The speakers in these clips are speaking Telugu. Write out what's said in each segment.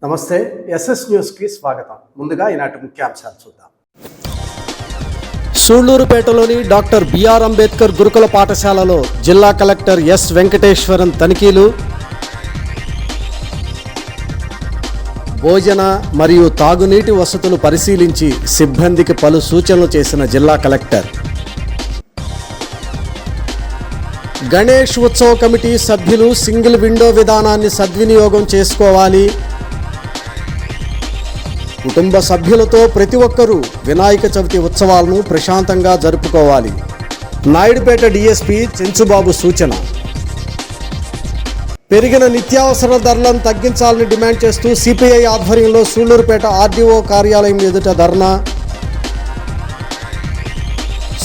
నమస్తే ఎస్ఎస్ న్యూస్ కి స్వాగతం. ముందుగా ఈనాటి ముఖ్యాంశాలు చూద్దాం. సూళ్లూరుపేటలోని డాక్టర్ బిఆర్ అంబేద్కర్ గురుకుల పాఠశాలలో జిల్లా కలెక్టర్ ఎస్ వెంకటేశ్వరన్ తనిఖీలు. భోజన మరియు తాగునీటి వసతులు పరిశీలించి సిబ్బందికి పలు సూచనలు చేసిన జిల్లా కలెక్టర్. గణేష్ ఉత్సవ కమిటీ సభ్యులు సింగిల్ విండో విధానాన్ని సద్వినియోగం చేసుకోవాలి. కుటుంబ సభ్యులతో ప్రతి ఒక్కరూ వినాయక చవితి ఉత్సవాలను ప్రశాంతంగా జరుపుకోవాలి. నాయుడుపేట డీఎస్పీ చెంచుబాబు సూచన. పెరిగిన నిత్యావసర ధరలను తగ్గించాలని డిమాండ్ చేస్తూ సిపిఐ ఆధ్వర్యంలో సూళ్లూరుపేట ఆర్డీఓ కార్యాలయం ఎదుట ధర్నా.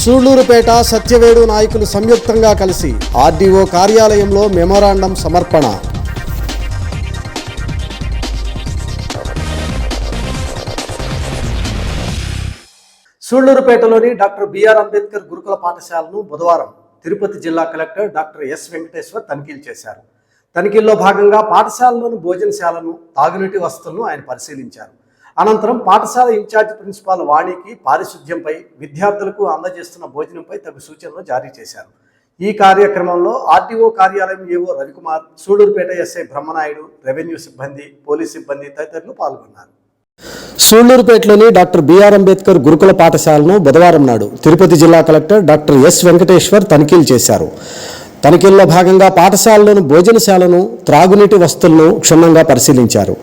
సూళ్లూరుపేట సత్యవేడు నాయకులు సంయుక్తంగా కలిసి ఆర్డీఓ కార్యాలయంలో మెమోరాండం సమర్పణ. సూళ్లూరుపేటలోని డాక్టర్ బిఆర్ అంబేద్కర్ గురుకుల పాఠశాలను బుధవారం తిరుపతి జిల్లా కలెక్టర్ డాక్టర్ ఎస్ వెంకటేశ్వర్ తనిఖీలు చేశారు. తనిఖీల్లో భాగంగా పాఠశాలలోని భోజనశాలను, తాగునీటి వసతులను ఆయన పరిశీలించారు. అనంతరం పాఠశాల ఇన్ఛార్జ్ ప్రిన్సిపాల్ వాణికి పారిశుధ్యంపై, విద్యార్థులకు అందజేస్తున్న భోజనంపై తగు సూచనలు జారీ చేశారు. ఈ కార్యక్రమంలో ఆర్టీఓ కార్యాలయం AO Ravikumar, Sullurpeta SI Brahmanaidu, revenue సిబ్బంది, పోలీస్ సిబ్బంది తదితరులు పాల్గొన్నారు. సూళ్లూరుపేటలోని డాక్టర్ బిఆర్ అంబేద్కర్ గురుకుల పాఠశాలను బుధవారం నాడు తిరుపతి జిల్లా కలెక్టర్ డాక్టర్ ఎస్ వెంకటేశ్వర్ తనిఖీలు చేశారు. తనిఖీల్లో భాగంగా పాఠశాలలోని భోజనశాలను, త్రాగునీటి వసతులను క్షుణ్ణంగా పరిశీలించారు.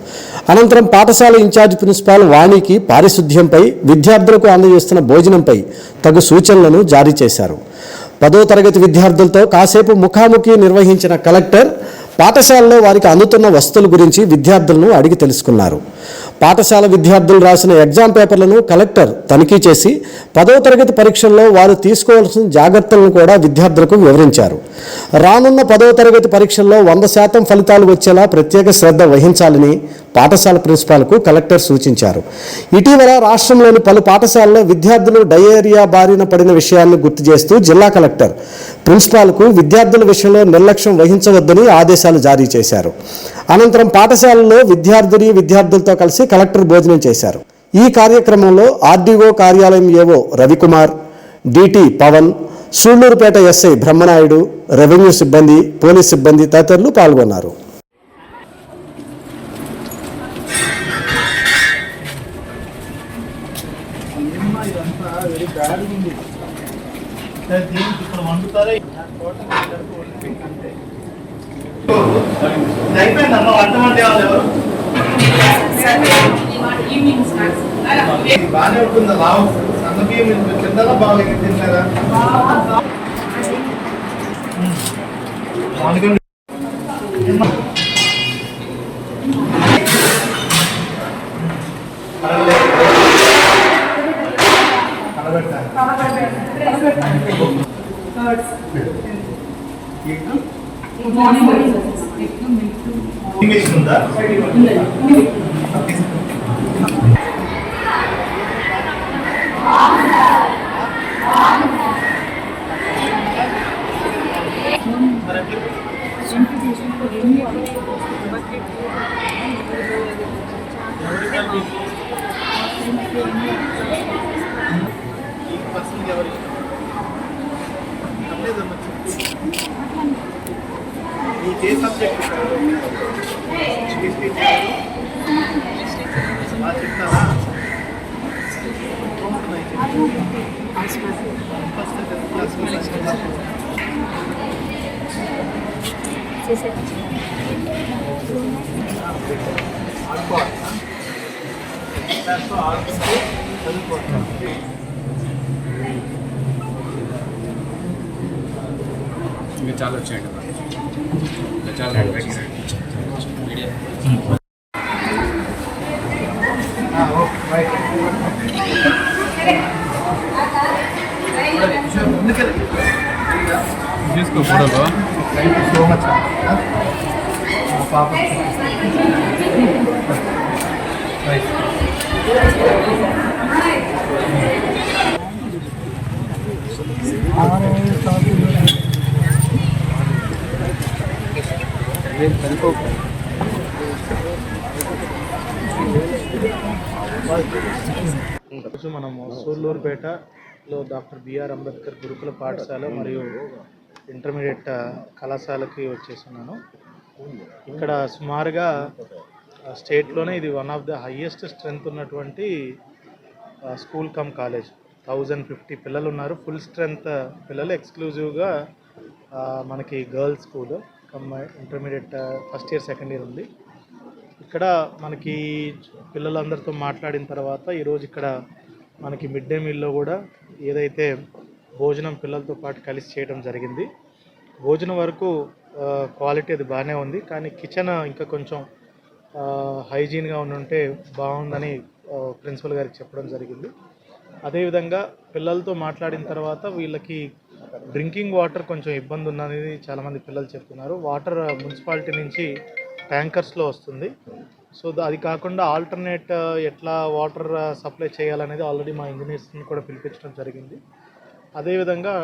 అనంతరం పాఠశాల ఇన్ఛార్జ్ ప్రిన్సిపాల్ వాణికి పారిశుధ్యంపై, విద్యార్థులకు అందజేస్తున్న భోజనంపై తగు సూచనలను జారీ చేశారు. 10వ తరగతి విద్యార్థులతో కాసేపు ముఖాముఖి నిర్వహించిన కలెక్టర్ పాఠశాలలో వారికి అందుతున్న వసతుల గురించి విద్యార్థులను అడిగి తెలుసుకున్నారు. పాఠశాల విద్యార్థులు రాసిన ఎగ్జామ్ పేపర్లను కలెక్టర్ తనిఖీ చేసి 10వ తరగతి పరీక్షల్లో వారు తీసుకోవాల్సిన జాగ్రత్తలను కూడా విద్యార్థులకు వివరించారు. రానున్న 10వ తరగతి పరీక్షల్లో 100% ఫలితాలు వచ్చేలా ప్రత్యేక శ్రద్ధ వహించాలని పాఠశాల ప్రిన్సిపాల్కు కలెక్టర్ సూచించారు. ఇటీవల రాష్ట్రంలోని పలు పాఠశాలల్లో విద్యార్థులు డయేరియా బారిన పడిన విషయాన్ని గుర్తు చేస్తూ జిల్లా కలెక్టర్ ప్రిన్సిపాల్కు విద్యార్థుల విషయంలో నిర్లక్ష్యం వహించవద్దని ఆదేశాలు జారీ చేశారు. అనంతరం పాఠశాలలో విద్యార్థులతో కలిసి కలెక్టర్ భోజనం చేశారు. ఈ కార్యక్రమంలో ఆర్డీఓ కార్యాలయం AO Ravikumar, DT Pavan, Sullurpeta SI Brahmanaidu, revenue సిబ్బంది, పోలీస్ సిబ్బంది తదితరులు పాల్గొన్నారు. బాగానే ఉంటుందా? లావు అందుకే మీరు కిందగా బాగా తింటారా? ఉందా? ఏ సబ్జెక్ట్ చెప్తారా? ఇంకా చాలా వచ్చాయండి. చాలా మీడియా తీసుకో ఫోటోలో. Thank you so much. పాప మనము సూళ్ళూరుపేటలో డాక్టర్ బిఆర్ అంబేద్కర్ గురుకుల పాఠశాల మరియు ఇంటర్మీడియట్ కళాశాలకి వచ్చేస్తున్నాను. ఇక్కడ సుమారుగా స్టేట్లోనే ఇది one of the highest strength ఉన్నటువంటి స్కూల్ కమ్ కాలేజ్. 1050 పిల్లలు ఉన్నారు. ఫుల్ స్ట్రెంత్ పిల్లలు, ఎక్స్క్లూజివ్గా మనకి girls school come intermediate first year second year ఉంది. ఇక్కడ మనకి పిల్లలందరితో మాట్లాడిన తర్వాత ఈరోజు ఇక్కడ మనకి మిడ్ డే మీల్లో కూడా ఏదైతే భోజనం పిల్లలతో పాటు కలిసి చేయడం జరిగింది. భోజనం వరకు క్వాలిటీ అది బాగానే ఉంది, కానీ కిచెన్ ఇంకా కొంచెం హైజీన్గా ఉంటే బాగుందని ప్రిన్సిపల్ గారికి చెప్పడం జరిగింది. అదేవిధంగా పిల్లలతో మాట్లాడిన తర్వాత వీళ్ళకి డ్రింకింగ్ వాటర్ కొంచెం ఇబ్బంది ఉందనేది చాలామంది పిల్లలు చెప్తున్నారు. వాటర్ మున్సిపాలిటీ నుంచి ట్యాంకర్స్లో వస్తుంది. సో అది కాకుండా ఆల్టర్నేట్ ఎట్లా వాటర్ సప్లై చేయాలనేది ఆల్రెడీ మా ఇంజనీర్స్ని కూడా పిలిపించడం జరిగింది. అదేవిధంగా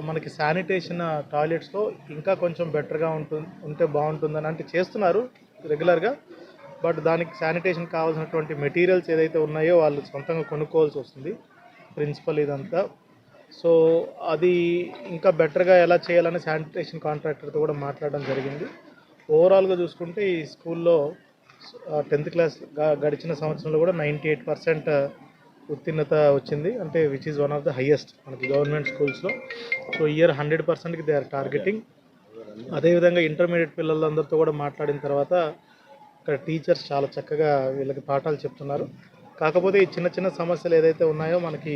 మనకి శానిటేషన్ టాయిలెట్స్లో ఇంకా కొంచెం బెటర్గా ఉంటే బాగుంటుందని అంటే చేస్తున్నారు రెగ్యులర్గా. బట్ దానికి శానిటేషన్ కావాల్సినటువంటి మెటీరియల్స్ ఏదైతే ఉన్నాయో వాళ్ళు సొంతంగా కొనుక్కోవాల్సి వస్తుంది, ప్రిన్సిపల్ ఇదంతా. సో అది ఇంకా బెటర్గా ఎలా చేయాలని శానిటేషన్ కాంట్రాక్టర్తో కూడా మాట్లాడడం జరిగింది. ఓవరాల్గా చూసుకుంటే ఈ స్కూల్లో 10th క్లాస్ గడిచిన సంవత్సరంలో కూడా 98% ఉత్తీర్ణత వచ్చింది, అంటే which is one of the highest మనకి గవర్నమెంట్ స్కూల్స్లో. సో ఇయర్ 100%కి దే ఆర్ టార్గెటింగ్. అదేవిధంగా ఇంటర్మీడియట్ పిల్లలందరితో కూడా మాట్లాడిన తర్వాత ఇక్కడ టీచర్స్ చాలా చక్కగా వీళ్ళకి పాఠాలు చెప్తున్నారు. కాకపోతే ఈ చిన్న చిన్న సమస్యలు ఏదైతే ఉన్నాయో మనకి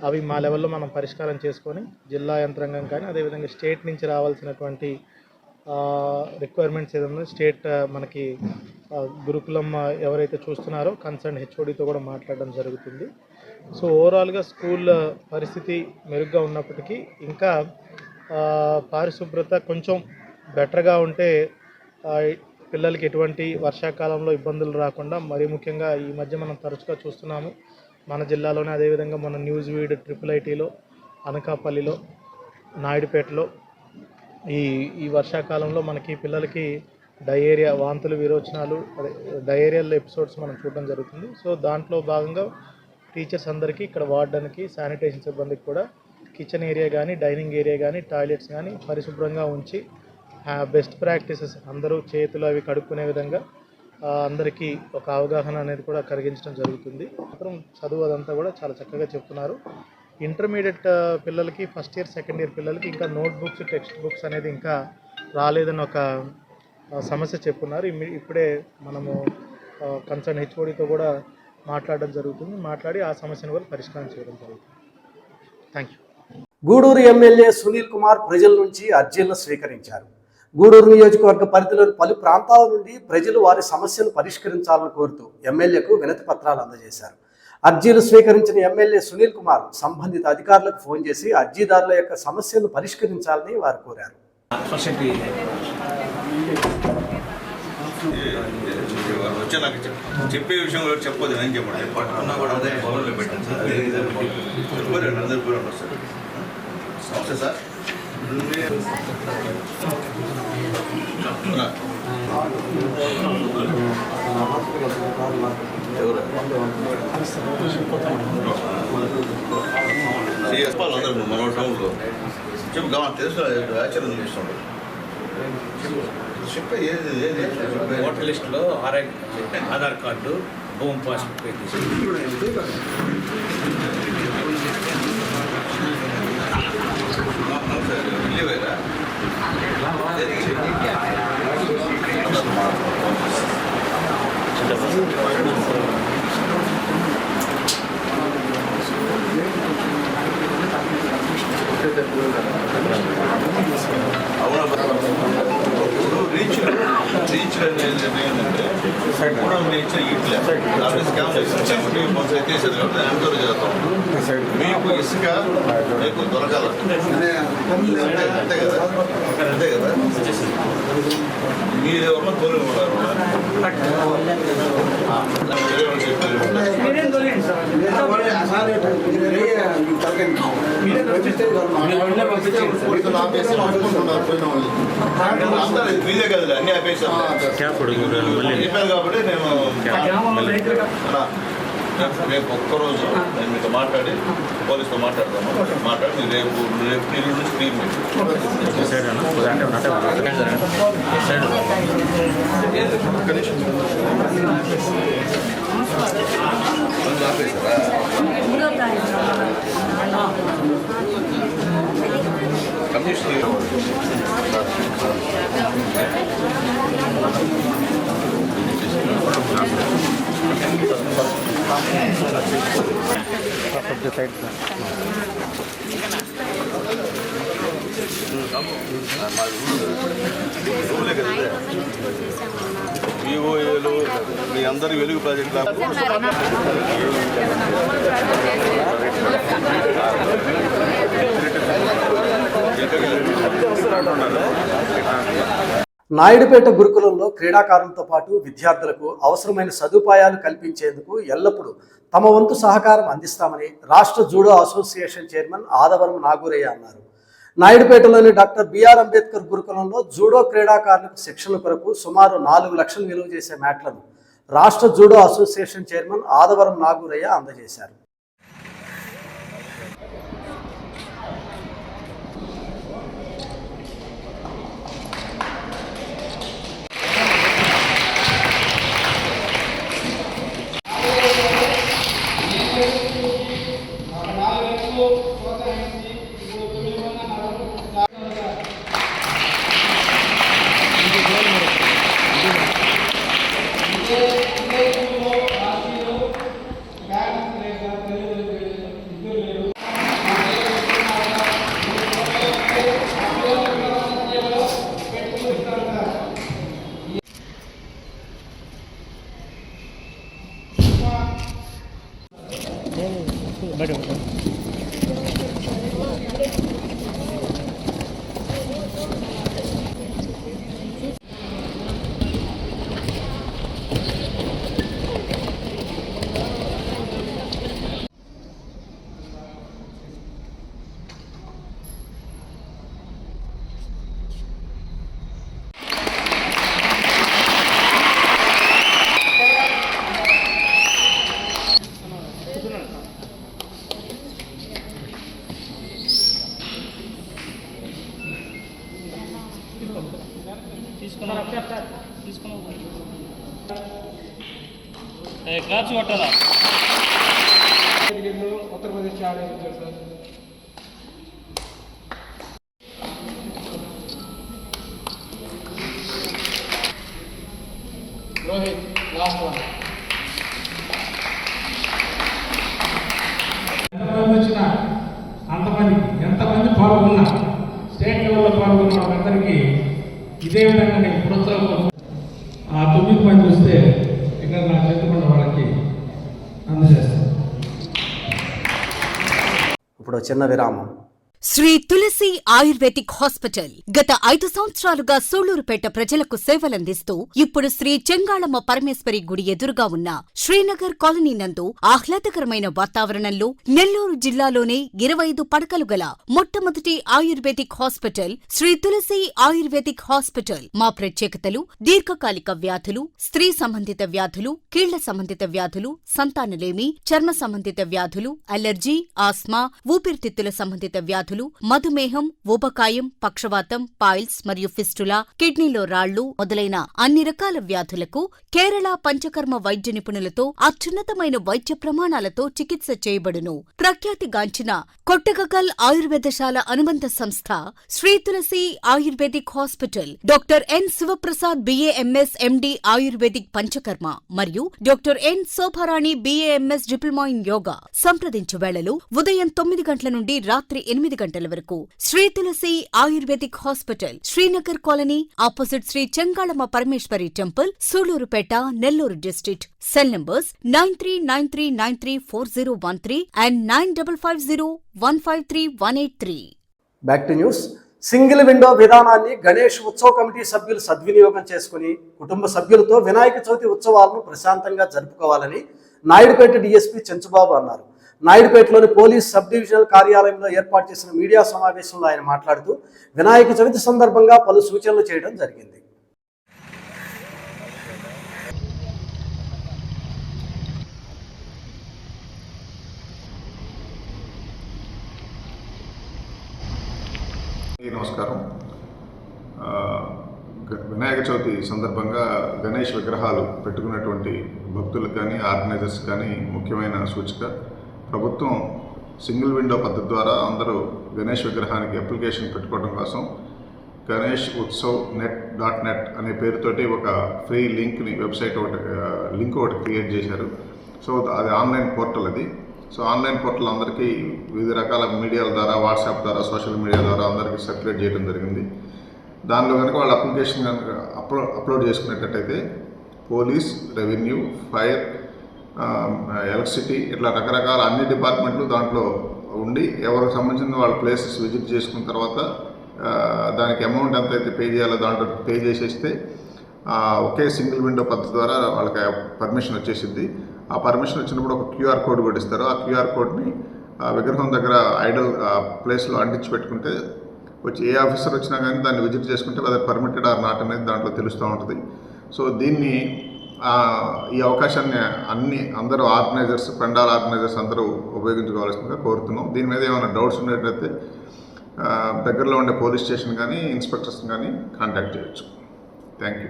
అవి మా లెవెల్లో మనం పరిష్కారం చేసుకొని జిల్లా యంత్రాంగం కానీ అదేవిధంగా స్టేట్ నుంచి రావాల్సినటువంటి రిక్వైర్మెంట్స్ ఏదైనా స్టేట్ మనకి గురుకులం ఎవరైతే చూస్తున్నారో కన్సర్న్ హెచ్ఓడితో కూడా మాట్లాడడం జరుగుతుంది. సో ఓవరాల్గా స్కూల్ పరిస్థితి మెరుగ్గా ఉన్నప్పటికీ ఇంకా పారిశుభ్రత కొంచెం బెటర్గా ఉంటే పిల్లలకి ఎటువంటి వర్షాకాలంలో ఇబ్బందులు రాకుండా, మరీ ముఖ్యంగా ఈ మధ్య మనం తరచుగా చూస్తున్నాము మన జిల్లాలోనే, అదేవిధంగా మన న్యూస్వీడ్, IIITలో, అనకాపల్లిలో, నాయుడుపేటలో ఈ వర్షాకాలంలో మనకి పిల్లలకి డయేరియా, వాంతులు, విరోచనాలు, డయేరియల్ ఎపిసోడ్స్ మనం చూడడం జరుగుతుంది. సో దాంట్లో భాగంగా టీచర్స్ అందరికీ ఇక్కడ వార్డెన్కి, శానిటేషన్ సిబ్బందికి కూడా కిచెన్ ఏరియా కానీ, డైనింగ్ ఏరియా కానీ, టాయిలెట్స్ కానీ పరిశుభ్రంగా ఉంచి బెస్ట్ ప్రాక్టీసెస్ అందరూ చేతులు అవి కడుక్కునే విధంగా అందరికీ ఒక అవగాహన అనేది కూడా కలిగించడం జరుగుతుంది. మాత్రం చదువు అదంతా కూడా చాలా చక్కగా చెప్తున్నారు. ఇంటర్మీడియట్ పిల్లలకి, ఫస్ట్ ఇయర్ సెకండ్ ఇయర్ పిల్లలకి ఇంకా నోట్బుక్స్, టెక్స్ట్ బుక్స్ అనేది ఇంకా రాలేదని ఒక సమస్య చెప్పున్నారు. ఇప్పుడే మనము కన్సర్న్ హెచ్ఓడితో కూడా మాట్లాడడం జరుగుతుంది. మాట్లాడి ఆ సమస్యను కూడా పరిష్కారం చేయడం జరుగుతుంది. Thank you. Gudur MLA Sunil Kumar ప్రజల నుంచి అర్జీలను స్వీకరించారు. గూడూరు నియోజకవర్గ పరిధిలోని పలు ప్రాంతాల నుండి ప్రజలు వారి సమస్యలు పరిష్కరించాలని కోరుతూ ఎమ్మెల్యేకు వినతి పత్రాలు అందజేశారు. అర్జీలు స్వీకరించిన ఎమ్మెల్యే సునీల్ కుమార్ సంబంధిత అధికారులకు ఫోన్ చేసి అర్జీదారుల యొక్క సమస్యలను పరిష్కరించాలని వారు కోరారు. వచ్చే నాకు చెప్పే విషయం కూడా చెప్పదు, నేను చెప్పండి పట్టుకున్నా కూడా అదే ఫోన్లో పెట్టాను సార్. చెప్పండి, అందరు కూడా వస్తారు. నమస్తే సార్. చెప్పాలి అందరూ మన టౌన్లో చెప్పు, గమనం తెలుసు, ఆచరణ చేస్తుండ్రు. చెప్పే ఏది ఏది ఓటర్ లిస్టులో ఆధార్ కార్డు, హోమ్ పాస్బుక్ వెళ్ళిపోయారా? అవునా, రీచ్ అనేది ఏంటంటే కూడా రీచ్ ఇట్లా స్కామ్ చేసి కొంచెం ఎత్తేసారు కాబట్టి నేను ఎంతో చేస్తాం. మీకు ఇసుక మీకు దొరకాల అంతే కదా, అంతే కదా. మీరు ఎవరన్నా తోలి ఉన్నారు మీదే కదా అన్ని ఆపేసాను చెప్పారు కాబట్టి నేను రేపు ఒక్కరోజు నేను మీతో మాట్లాడి పోలీసుతో మాట్లాడతాను. మాట్లాడి మీరు రేపు మీరు నుంచి క్లీన్ వివోఏలు మీ అందరి వెలుగు ప్రాజెక్ట్ నాయుడుపేట గురుకులంలో క్రీడాకారులతో పాటు విద్యార్థులకు అవసరమైన సదుపాయాలు కల్పించేందుకు ఎల్లప్పుడూ తమ వంతు సహకారం అందిస్తామని రాష్ట్ర జూడో అసోసియేషన్ చైర్మన్ ఆదవరం నాగూరయ్య అన్నారు. నాయుడుపేటలోని డాక్టర్ బిఆర్ అంబేద్కర్ గురుకులంలో జూడో క్రీడాకారులకు శిక్షణ కొరకు సుమారు 4 లక్షలు విలువ చేసే మ్యాట్లను రాష్ట్ర జూడో అసోసియేషన్ చైర్మన్ ఆదవరం నాగూరయ్య అందజేశారు. క్లాప్స్ కొట్టాలా ఉత్తరప్రదేశ్ ఆడేది సార్. Rohit last one. ఎంతమంది వచ్చినా అంతమంది ఎంతమంది పాల్గొన్నా స్టేట్ లెవెల్లో పాల్గొన్న వాళ్ళందరికీ ఇదే విధంగా నేను ప్రోత్సాహం ఆ 9 మంది వస్తే ఇక్కడ నా చేతుకున్న వాళ్ళకి అందజేస్తాను. ఇప్పుడు చిన్న విరామం. శ్రీ తులసి ఆయుర్వేదిక్ హాస్పిటల్ గత 5 సంవత్సరాలుగా సూళ్లూరుపేట ప్రజలకు సేవలందిస్తూ ఇప్పుడు శ్రీ చెంగాళమ్మ పరమేశ్వరి గుడి ఎదురుగా ఉన్న శ్రీనగర్ కాలనీ నందు ఆహ్లాదకరమైన వాతావరణంలో నెల్లూరు జిల్లాలోనే 25 పడకలు గల మొట్టమొదటి ayurvedic hospital Shri Tulasi ayurvedic hospital. మా ప్రత్యేకతలు దీర్ఘకాలిక వ్యాధులు, స్త్రీ సంబంధిత వ్యాధులు, కీళ్ల సంబంధిత వ్యాధులు, సంతానలేమి, చర్మ సంబంధిత వ్యాధులు, అలర్జీ, ఆస్మా, ఊపిరితిత్తుల సంబంధిత వ్యాధులు, మధుమేహం, ఊబకాయం, పక్షవాతం, పాయిల్స్ మరియు ఫిస్టులా, కిడ్నీలో రాళ్లు మొదలైన అన్ని రకాల వ్యాధులకు కేరళ పంచకర్మ వైద్య నిపుణులతో అత్యున్నతమైన వైద్య ప్రమాణాలతో చికిత్స చేయబడును. ప్రఖ్యాతిగాంచిన కొట్టగకల్ ఆయుర్వేదశాల అనుబంధ సంస్థ Shri Tulasi ayurvedic hospital doctor N Sivaprasad BAMS MD ayurvedic panchakarma మరియు doctor N Shobharani BAMS diploma in yoga. సంప్రదించు వేళలు ఉదయం 9 గంటల నుండి రాత్రి 8 గంటల వరకు. Shri Tulasi ayurvedic hospital, Srinagar colony, opposite Shri Chengalamma Parameswari temple, Sullurpeta, Nellore district. Cell numbers 9393934013 and 9550153183. Back to news. Single window విధానాన్ని గణేష్ ఉత్సవ కమిటీ సభ్యులు సద్వినియోగం చేసుకుని కుటుంబ సభ్యులతో వినాయక చవితి ఉత్సవాలను ప్రశాంతంగా జరుపుకోవాలని నాయుడుపేట డీఎస్పీ చెంచుబాబు అన్నారు. నాయుడుపేటలోని పోలీస్ సబ్ డివిజనల్ కార్యాలయంలో ఏర్పాటు చేసిన మీడియా సమావేశంలో ఆయన మాట్లాడుతూ వినాయక చవితి సందర్భంగా పలు సూచనలు చేయడం జరిగింది. నమస్కారం. వినాయక చవితి సందర్భంగా గణేష్ విగ్రహాలు పెట్టుకున్నటువంటి భక్తులకు కానీ ఆర్గనైజర్స్ కానీ ముఖ్యమైన సూచిక ప్రభుత్వం సింగిల్ విండో పద్ధతి ద్వారా అందరూ గణేష్ విగ్రహానికి అప్లికేషన్ పెట్టుకోవడం కోసం గణేష్ ఉత్సవ్ net అనే పేరుతోటి ఒక ఫ్రీ లింక్ని వెబ్సైట్ ఒకటి క్రియేట్ చేశారు. సో అది ఆన్లైన్ పోర్టల్ అది. సో ఆన్లైన్ పోర్టల్ అందరికీ వివిధ రకాల మీడియాల ద్వారా, వాట్సాప్ ద్వారా, సోషల్ మీడియా ద్వారా అందరికీ సర్క్యులేట్ చేయడం జరిగింది. దానిలో కనుక వాళ్ళ అప్లికేషన్ కనుక అప్లోడ్ చేసుకునేటట్టయితే పోలీస్, రెవెన్యూ, ఫైర్, ఎలక్ట్రిసిటీ ఇట్లా రకరకాల అన్ని డిపార్ట్మెంట్లు దాంట్లో ఉండి ఎవరికి సంబంధించిన వాళ్ళ ప్లేసెస్ విజిట్ చేసుకున్న తర్వాత దానికి అమౌంట్ ఎంత అయితే పే చేయాలో దాంట్లో పే చేసేస్తే ఒకే సింగిల్ విండో పద్ధతి ద్వారా వాళ్ళకి పర్మిషన్ వచ్చేసింది. ఆ పర్మిషన్ వచ్చినప్పుడు ఒక క్యూఆర్ కోడ్ కూడా ఇస్తారు. ఆ క్యూఆర్ కోడ్ని విగ్రహం దగ్గర ఐడల్ ప్లేస్లో అంటించి పెట్టుకుంటే వచ్చి ఏ ఆఫీసర్ వచ్చినా కానీ దాన్ని విజిట్ చేసుకుంటే అది పర్మిటెడ్ ఆర్ నాట్ అనేది దాంట్లో తెలుస్తూ ఉంటుంది. సో దీన్ని ఈ అవకాశాన్ని అందరూ ఆర్గనైజర్స్, పెండాల్ ఆర్గనైజర్స్ అందరూ ఉపయోగించుకోవాల్సిందిగా కోరుతున్నాం. దీని మీద ఏమైనా డౌట్స్ ఉండేటైతే దగ్గరలో ఉండే పోలీస్ స్టేషన్ కానీ ఇన్స్పెక్టర్స్ కానీ కాంటాక్ట్ చేయొచ్చు. Thank you.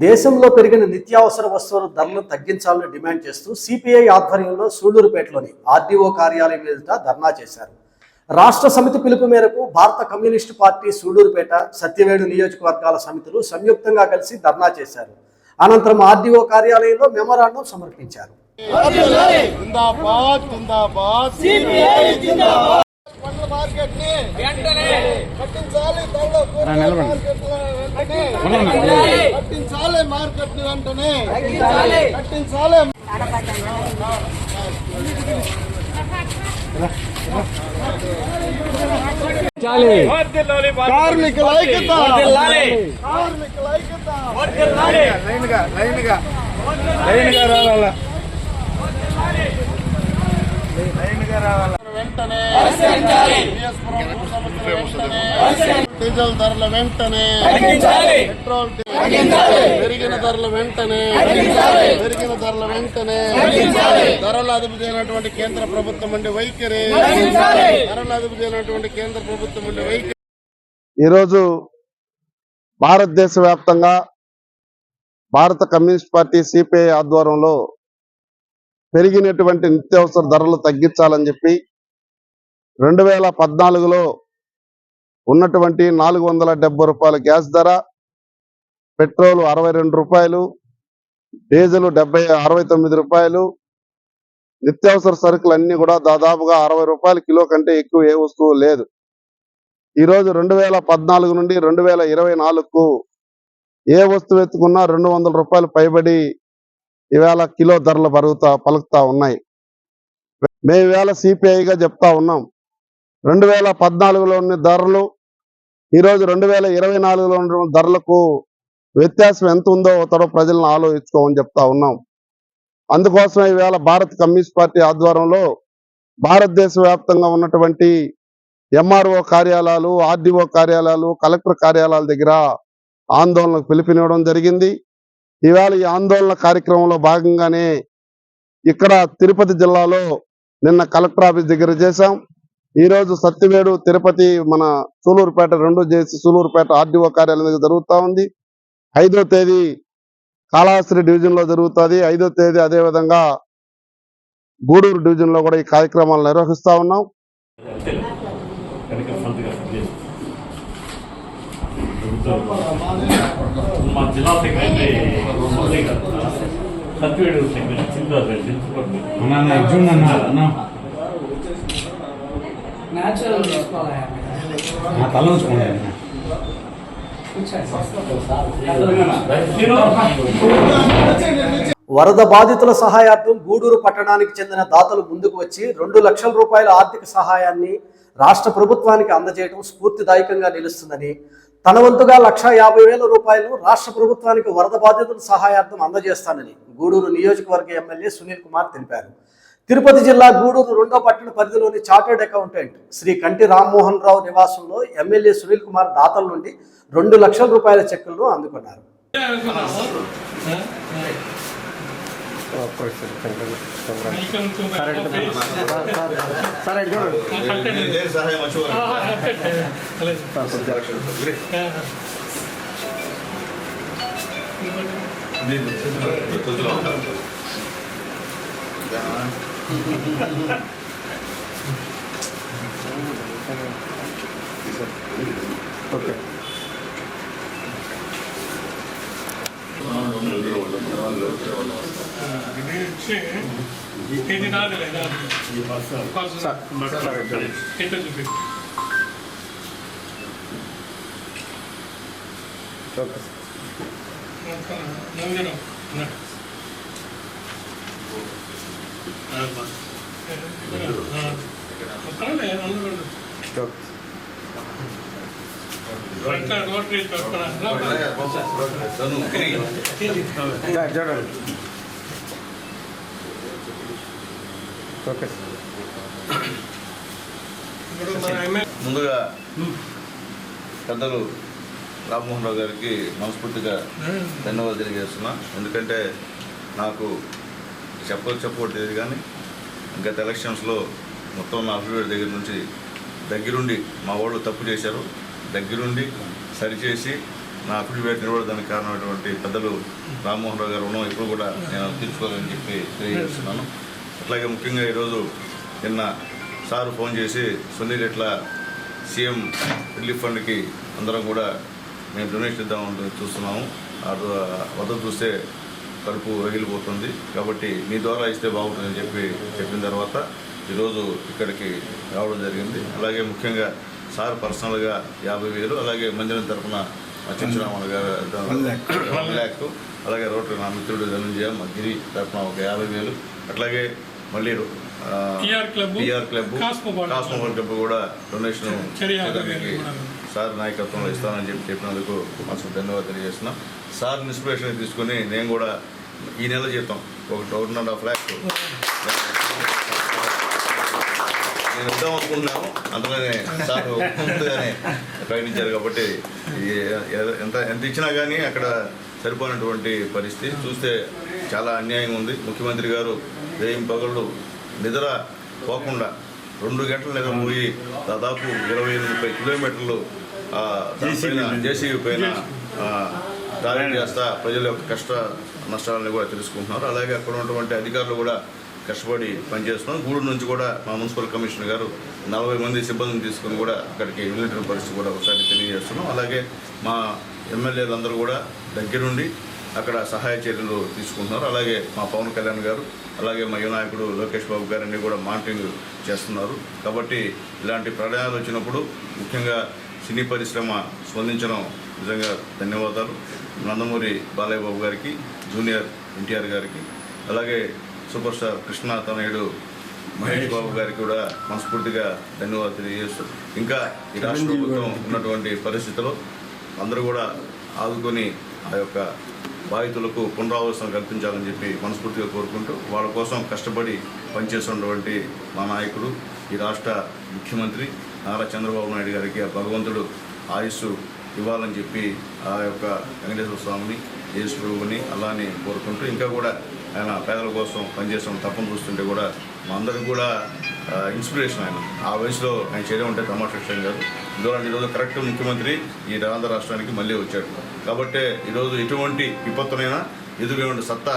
దేశంలో పెరిగిన నిత్యావసర వస్తువుల ధరలను తగ్గించాలని డిమాండ్ చేస్తూ సిపిఐ ఆధ్వర్యంలో సూళ్లూరుపేటలోని ఆర్డీఓ కార్యాలయం ఎదుట ధర్నా చేశారు. రాష్ట్ర సమితి పిలుపు మేరకు భారత కమ్యూనిస్టు పార్టీ సూళ్లూరుపేట, సత్యవేడు నియోజకవర్గాల సమితులు సంయుక్తంగా కలిసి ధర్నా చేశారు. అనంతరం ఆర్డీఓ కార్యాలయంలో మెమోరాండం సమర్పించారు. కార్మికుల ఐక్యత, వెంటనే డీజిల్ ధరల వెంటనే, పెట్రోల్ పెరిగిన ధరల వెంటనే, ధరలు అదుపు చేయనటువంటి కేంద్ర ప్రభుత్వం ఉండే వైఖరి, ఈరోజు భారతదేశ వ్యాప్తంగా భారత కమ్యూనిస్ట్ పార్టీ సిపిఐ ఆధ్వర్యంలో పెరిగినటువంటి నిత్యావసర ధరలు తగ్గించాలని చెప్పి 2014లో ఉన్నటువంటి 470 రూపాయల గ్యాస్ ధర, పెట్రోల్ 62 రూపాయలు, డీజిల్ 69 రూపాయలు, నిత్యావసర సరుకులు అన్ని కూడా దాదాపుగా 60 రూపాయల కిలో కంటే ఎక్కువ ఏ వస్తువు లేదు. ఈరోజు 2014 నుండి 2024కు ఏ వస్తువు ఎత్తుకున్నా 200 రూపాయలు పైబడి ఈవేళ కిలో ధరలు పలుకుతా ఉన్నాయి. మేము ఈవేళ సిపిఐగా చెప్తా ఉన్నాం, 2014లో ఉన్న ధరలు ఈరోజు 2024లో ఉన్న ధరలకు వ్యత్యాసం ఎంత ఉందో త్వర ప్రజలను ఆలోచించుకోమని చెప్తా ఉన్నాం. అందుకోసం ఈవేళ భారత కమ్యూనిస్ట్ పార్టీ ఆధ్వర్యంలో భారతదేశ వ్యాప్తంగా ఉన్నటువంటి ఎంఆర్ఓ కార్యాలయాలు, ఆర్డీఓ కార్యాలయాలు, కలెక్టర్ కార్యాలయాల దగ్గర ఆందోళనకు పిలుపునివ్వడం జరిగింది. ఈవేళ ఈ ఆందోళన కార్యక్రమంలో భాగంగానే ఇక్కడ తిరుపతి జిల్లాలో నిన్న కలెక్టర్ ఆఫీస్ దగ్గర చేశాం. ఈరోజు సత్యవేడు, తిరుపతి, మన సూలూరుపేట రెండు చేసి సూలూరుపేట ఆర్డీఓ కార్యాలయం దగ్గర జరుగుతూ ఉంది. 5వ తేదీ కాళహస్తి డివిజన్లో జరుగుతుంది. 5వ తేదీ అదేవిధంగా గూడూరు డివిజన్లో కూడా ఈ కార్యక్రమాలు నిర్వహిస్తూ ఉన్నాం. మా జిల్లా సెక్రటరీ సత్యవేడు సెక్రటరీ వరద బాధితుల సహాయార్థం గూడూరు పట్టణానికి చెందిన దాతలు ముందుకు వచ్చి 2 లక్షల రూపాయల ఆర్థిక సహాయాన్ని రాష్ట్ర ప్రభుత్వానికి అందజేయడం స్ఫూర్తిదాయకంగా నిలుస్తుందని, తన వంతుగా 1,50,000 రూపాయలు రాష్ట్ర ప్రభుత్వానికి వరద బాధితుల సహాయార్థం అందజేస్తానని గూడూరు నియోజకవర్గ ఎమ్మెల్యే సునీల్ కుమార్ తెలిపారు. తిరుపతి జిల్లా గూడూరు 2వ పట్టణ పరిధిలోని చార్టర్డ్ అకౌంటెంట్ శ్రీ కంటి రామ్మోహన్ రావు నివాసంలో ఎమ్మెల్యే సునీల్ కుమార్ దాతల నుండి 2 లక్షల రూపాయల చెక్కులను అందుకున్నారు. ఇదే సహాయం మర్చిపోవాలి. తొద్దులో ఉంటారు. ఓకే. ఇది నాది లేదా ఎట్లా చూపి ముందుగా పెద్దలు రామ్మోహన్ రావు గారికి మనస్ఫూర్తిగా ధన్యవాదాలు తెలియజేస్తున్నా. ఎందుకంటే నాకు చెప్పకూడదు తెలియదు కానీ గత ఎలక్షన్స్లో మొత్తం నా అఫిడవిట్ దగ్గర నుంచి దగ్గరుండి మా వాళ్ళు తప్పు చేశారు, దగ్గరుండి సరిచేసి నా అఫిడవిట్ నిలబడడానికి కారణమైనటువంటి పెద్దలు రామ్మోహన్ రావు గారు రుణం ఇప్పుడు కూడా నేను తీర్చుకోవాలని చెప్పి తెలియజేస్తున్నాను. అట్లాగే ముఖ్యంగా ఈరోజు నిన్న సార్ ఫోన్ చేసి సునీల్ ఇట్లా సీఎం రిలీఫ్ ఫండ్కి అందరం కూడా మేము డొనేషన్ ఇద్దామని చూస్తున్నాము, అది వద్ద చూస్తే కడుపు రగిలిపోతుంది కాబట్టి మీ ద్వారా ఇస్తే బాగుంటుందని చెప్పిన తర్వాత ఈరోజు ఇక్కడికి రావడం జరిగింది. అలాగే ముఖ్యంగా సార్ పర్సనల్గా 50,000, అలాగే మందిరం తరఫున చిచ్చరామన్ గారు 1 lakh, అలాగే రోటరీ నా మిత్రుడు ధనంజయ గిరి తరఫున ఒక 50,000, అట్లాగే మళ్ళీ టీఆర్ క్లబ్ కాస్మోబాల్ క్లబ్ కూడా డొనేషన్ సార్ నాయకత్వంలో ఇస్తానని చెప్పినందుకు మనసు ధన్యవాదాలు తెలియజేస్తున్నాం. సార్ ఇన్స్పిరేషన్ తీసుకుని నేను కూడా ఈ నెల జీతం ఒక 1.5 lakh నేను ఇద్దాం అనుకుంటున్నాను. అందులోనే సార్ ముందుగానే ప్రకటించారు కాబట్టి ఎంత ఇచ్చినా కానీ అక్కడ సరిపోయినటువంటి పరిస్థితి చూస్తే చాలా అన్యాయం ఉంది. ముఖ్యమంత్రి గారు రేయం పగళ్ళు నిద్ర పోకుండా 2 గంటల నిద్ర పోయి దాదాపు 20-30 కిలోమీటర్లు జేసీబీ పైన దాడి చేస్తా ప్రజల యొక్క కష్ట నష్టాలను కూడా తెలుసుకుంటున్నారు. అలాగే అక్కడ ఉన్నటువంటి అధికారులు కూడా కష్టపడి పనిచేస్తున్నాం. గూడూరు నుంచి కూడా మా మున్సిపల్ కమిషనర్ గారు 40 మంది సిబ్బందిని తీసుకుని కూడా అక్కడికి వెళ్ళిన పరిస్థితి కూడా ఒకసారి తెలియజేస్తున్నాం. అలాగే మా ఎమ్మెల్యేలందరూ కూడా దగ్గరుండి అక్కడ సహాయ చర్యలు తీసుకుంటున్నారు. అలాగే మా పవన్ కళ్యాణ్ గారు, అలాగే మా యువ నాయకుడు లోకేష్ బాబు గారు అన్నీ కూడా మానిటరింగ్ చేస్తున్నారు. కాబట్టి ఇలాంటి ప్రళయాలు వచ్చినప్పుడు ముఖ్యంగా సినీ పరిశ్రమ స్పందించడం నిజంగా ధన్యవాదాలు. నందమూరి బాలయ్య బాబు గారికి, జూనియర్ ఎన్టీఆర్ గారికి, అలాగే సూపర్ స్టార్ కృష్ణ తనయుడు మహేష్ బాబు గారికి కూడా మనస్ఫూర్తిగా ధన్యవాదాలు తెలియజేస్తూ ఇంకా ఈ రాష్ట్ర ప్రభుత్వం ఉన్నటువంటి పరిస్థితుల్లో అందరూ కూడా ఆదుకొని ఆ యొక్క బాధితులకు పునరావాసం కల్పించాలని చెప్పి మనస్ఫూర్తిగా కోరుకుంటూ వాళ్ళ కోసం కష్టపడి పనిచేస్తున్నటువంటి మా నాయకుడు ఈ రాష్ట్ర ముఖ్యమంత్రి నారా చంద్రబాబు నాయుడు గారికి ఆ భగవంతుడు ఆయుస్సు ఇవ్వాలని చెప్పి ఆ యొక్క వెంకటేశ్వర స్వామిని, యేసు ప్రభువుని అలానే కోరుకుంటూ ఇంకా కూడా ఆయన పేదల కోసం పనిచేస్తాం తప్పని చూస్తుంటే కూడా మా అందరికి కూడా ఇన్స్పిరేషన్. ఆయన ఆ వయసులో ఆయన చేయడం ఉంటే తమాషా విషయం కాదు. ఈరోజు కరెక్ట్ ముఖ్యమంత్రి ఈ ఆంధ్ర రాష్ట్రానికి మళ్ళీ వచ్చాడు కాబట్టి ఈరోజు ఎటువంటి విపత్తునైనా ఎదుర్కొనే సత్తా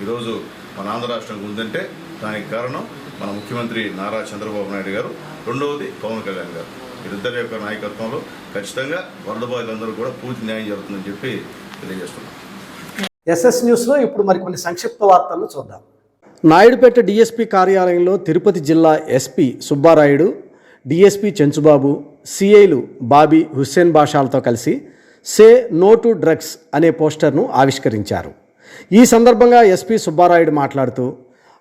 ఈరోజు మన ఆంధ్ర రాష్ట్రానికి ఉందంటే దానికి కారణం మన ముఖ్యమంత్రి నారా చంద్రబాబు నాయుడు గారు, రెండవది పవన్ కళ్యాణ్ గారు. వీరిద్దరి యొక్క నాయకత్వంలో ఖచ్చితంగా వరద బాధితులందరూ కూడా పూర్తి న్యాయం జరుగుతుందని చెప్పి తెలియజేస్తున్నాం. ఎస్ఎస్ న్యూస్లో ఇప్పుడు మరికొన్ని సంక్షిప్త వార్తలను చూద్దాం. నాయుడుపేట డిఎస్పీ కార్యాలయంలో తిరుపతి జిల్లా ఎస్పీ సుబ్బారాయుడు, డిఎస్పీ చెంచుబాబు, సిఐలు బాబీ, హుస్సేన్ బాషాలతో కలిసి సే నో టు డ్రగ్స్ అనే పోస్టర్ను ఆవిష్కరించారు. ఈ సందర్భంగా ఎస్పీ సుబ్బారాయుడు మాట్లాడుతూ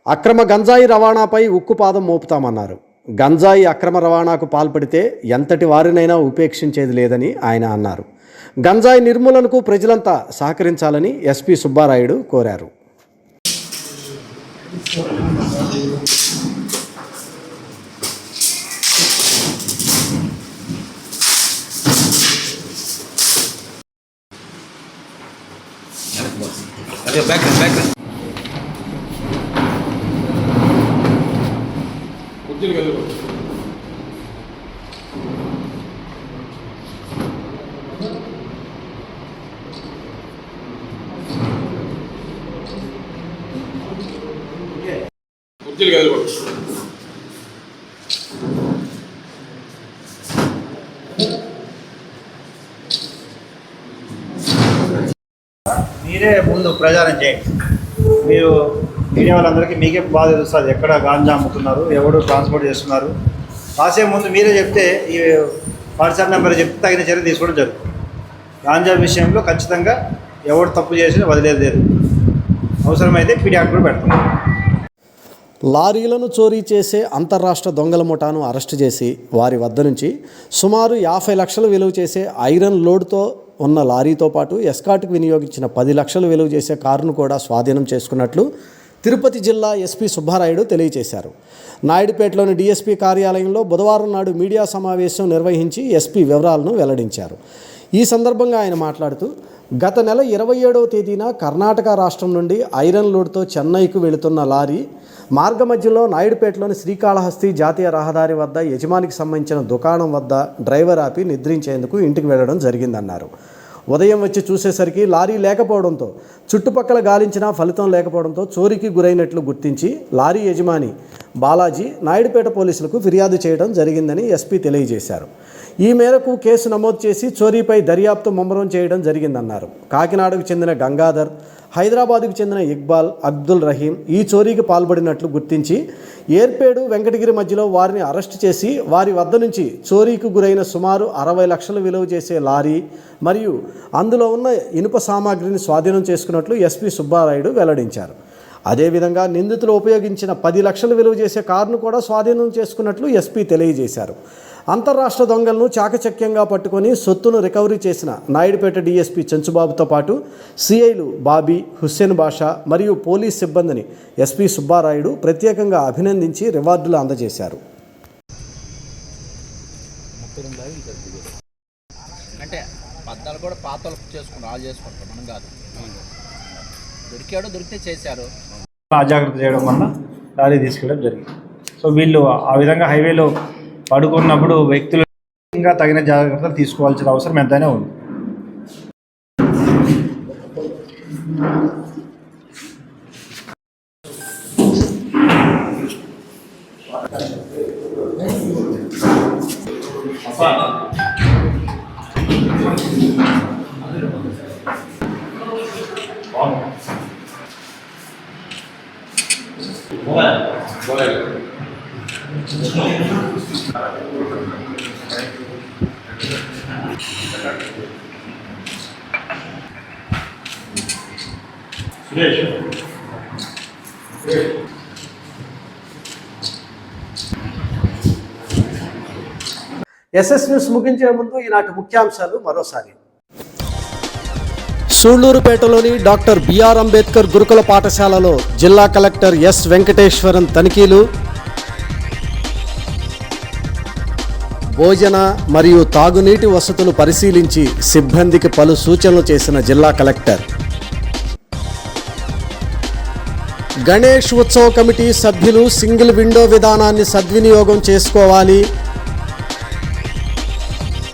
అక్రమ గంజాయి రవాణాపై ఉక్కుపాదం మోపుతామన్నారు. గంజాయి అక్రమ రవాణాకు పాల్పడితే ఎంతటి వారినైనా ఉపేక్షించేది లేదని ఆయన అన్నారు. గంజాయి నిర్మూలనకు ప్రజలంతా సహకరించాలని ఎస్పీ సుబ్బారాయుడు కోరారు. మీరే ముందు ప్రచారం చేయండి. మీరు మీడియా వాళ్ళందరికీ మీకే బాగా తెలుస్తుంది ఎక్కడ గాంజా అమ్ముతున్నారు, ఎవరు ట్రాన్స్పోర్ట్ చేస్తున్నారు. రాసే ముందు మీరే చెప్తే ఈ వాట్సాప్ నెంబర్ చెప్తే తగిన చర్య తీసుకోవడం జరుగుతుంది. గాంజా విషయంలో ఖచ్చితంగా ఎవరు తప్పు చేసినా వదిలేదు లేదు. అవసరమైతే పీడియాక్ట్ కూడా పెడతాం. లారీలను చోరీ చేసే అంతర్రాష్ట్ర దొంగల ముఠాను అరెస్టు చేసి వారి వద్ద నుంచి సుమారు 50 లక్షలు విలువ చేసే ఐరన్ లోడ్తో ఉన్న లారీతో పాటు ఎస్కాట్కు వినియోగించిన 10 లక్షలు విలువ చేసే కారును కూడా స్వాధీనం చేసుకున్నట్లు తిరుపతి జిల్లా ఎస్పీ సుబ్బారాయుడు తెలియజేశారు. నాయుడుపేటలోని డీఎస్పీ కార్యాలయంలో బుధవారం నాడు మీడియా సమావేశం నిర్వహించి ఎస్పీ వివరాలను వెల్లడించారు. ఈ సందర్భంగా ఆయన మాట్లాడుతూ గత నెల 27వ తేదీన కర్ణాటక రాష్ట్రం నుండి ఐరన్ లోడ్తో చెన్నైకు వెళుతున్న లారీ మార్గమధ్యలో నాయుడుపేటలోని శ్రీకాళహస్తి జాతీయ రహదారి వద్ద యజమానికి సంబంధించిన దుకాణం వద్ద డ్రైవర్ ఆపి నిద్రించేందుకు ఇంటికి వెళ్ళడం జరిగిందన్నారు. ఉదయం వచ్చి చూసేసరికి లారీ లేకపోవడంతో చుట్టుపక్కల గాలించినా ఫలితం లేకపోవడంతో చోరీకి గురైనట్లు గుర్తించి లారీ యజమాని బాలాజీ నాయుడుపేట పోలీసులకు ఫిర్యాదు చేయడం జరిగిందని ఎస్పీ తెలియజేశారు. ఈ మేరకు కేసు నమోదు చేసి చోరీపై దర్యాప్తు ముమ్మరం చేయడం జరిగిందన్నారు. కాకినాడకు చెందిన గంగాధర్, హైదరాబాద్కు చెందిన ఇక్బాల్, అబ్దుల్ రహీం ఈ చోరీకి పాల్పడినట్లు గుర్తించి ఏర్పేడు వెంకటగిరి మధ్యలో వారిని అరెస్టు చేసి వారి వద్ద నుంచి చోరీకి గురైన సుమారు 60 లక్షలు విలువ చేసే లారీ మరియు అందులో ఉన్న ఇనుప సామాగ్రిని స్వాధీనం చేసుకున్నట్లు ఎస్పీ సుబ్బారాయుడు వెల్లడించారు. అదేవిధంగా నిందితులు ఉపయోగించిన 10 లక్షలు విలువ చేసే కారును కూడా స్వాధీనం చేసుకున్నట్లు ఎస్పీ తెలియజేశారు. అంతర్రాష్ట్ర దొంగలను చాకచక్యంగా పట్టుకొని సొత్తును రికవరీ చేసిన నాయుడుపేట డీఎస్పీ చెంచుబాబుతో పాటు సిఐలు బాబీ, హుస్సేన్ బాషా మరియు పోలీస్ సిబ్బందిని ఎస్పీ సుబ్బారాయుడు ప్రత్యేకంగా అభినందించి రివార్డులు అందజేశారు. అంటే పద్దాలు కూడా పాతలు చేసుకుంటాం మనం కాదు. దొరికితే చేశారు. అజాగ్రత్త చేయడం వల్ల లారీ తీసుకెళ్ళడం జరిగింది. సో వీళ్ళు ఆ విధంగా హైవేలో పడుకున్నప్పుడు వ్యక్తులు ఇంకా తగిన జాగ్రత్తలు తీసుకోవాల్సిన అవసరం ఎంతైనా ఉంది. ఎస్ఎస్ న్యూస్ ముగించే ముందు ఈనాటి ముఖ్యాంశాలు మరోసారి. సూళ్లూరుపేటలోని డాక్టర్ బిఆర్ అంబేద్కర్ గురుకుల పాఠశాలలో జిల్లా కలెక్టర్ ఎస్ వెంకటేశ్వరన్ తనిఖీలు. భోజన మరియు తాగునీటి వసతులు పరిశీలించి సిబ్బందికి పలు సూచనలు చేసిన జిల్లా కలెక్టర్. గణేష్ ఉత్సవ కమిటీ సభ్యులు సింగిల్ విండో విధానాన్ని సద్వినియోగం చేసుకోవాలి.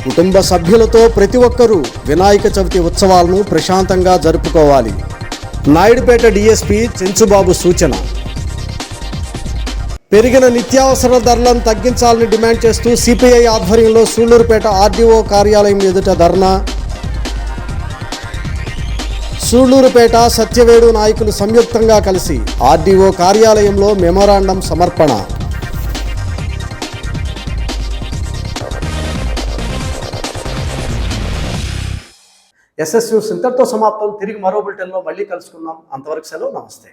కుటుంబ సభ్యులతో ప్రతి ఒక్కరూ వినాయక చవితి ఉత్సవాలను ప్రశాంతంగా జరుపుకోవాలి. నాయుడుపేట డీఎస్పీ చెంచుబాబు సూచన. పెరిగిన నిత్యావసర ధరలను తగ్గించాలని డిమాండ్ చేస్తూ సిపిఐ ఆధ్వర్యంలో సూళ్లూరుపేట ఆర్డీఓ కార్యాలయం ఎదుట ధర్నా. సూళ్లూరుపేట సత్యవేడు నాయకులు సంయుక్తంగా కలిసి ఆర్డీఓ కార్యాలయంలో మెమోరాండం సమర్పణ. ఎస్ఎస్ న్యూస్ ఇంతటితో సమాప్తం. తిరిగి మరో బులెటిన్లో మళ్ళీ కలుసుకుందాం. అంతవరకు సెలవు. నమస్తే.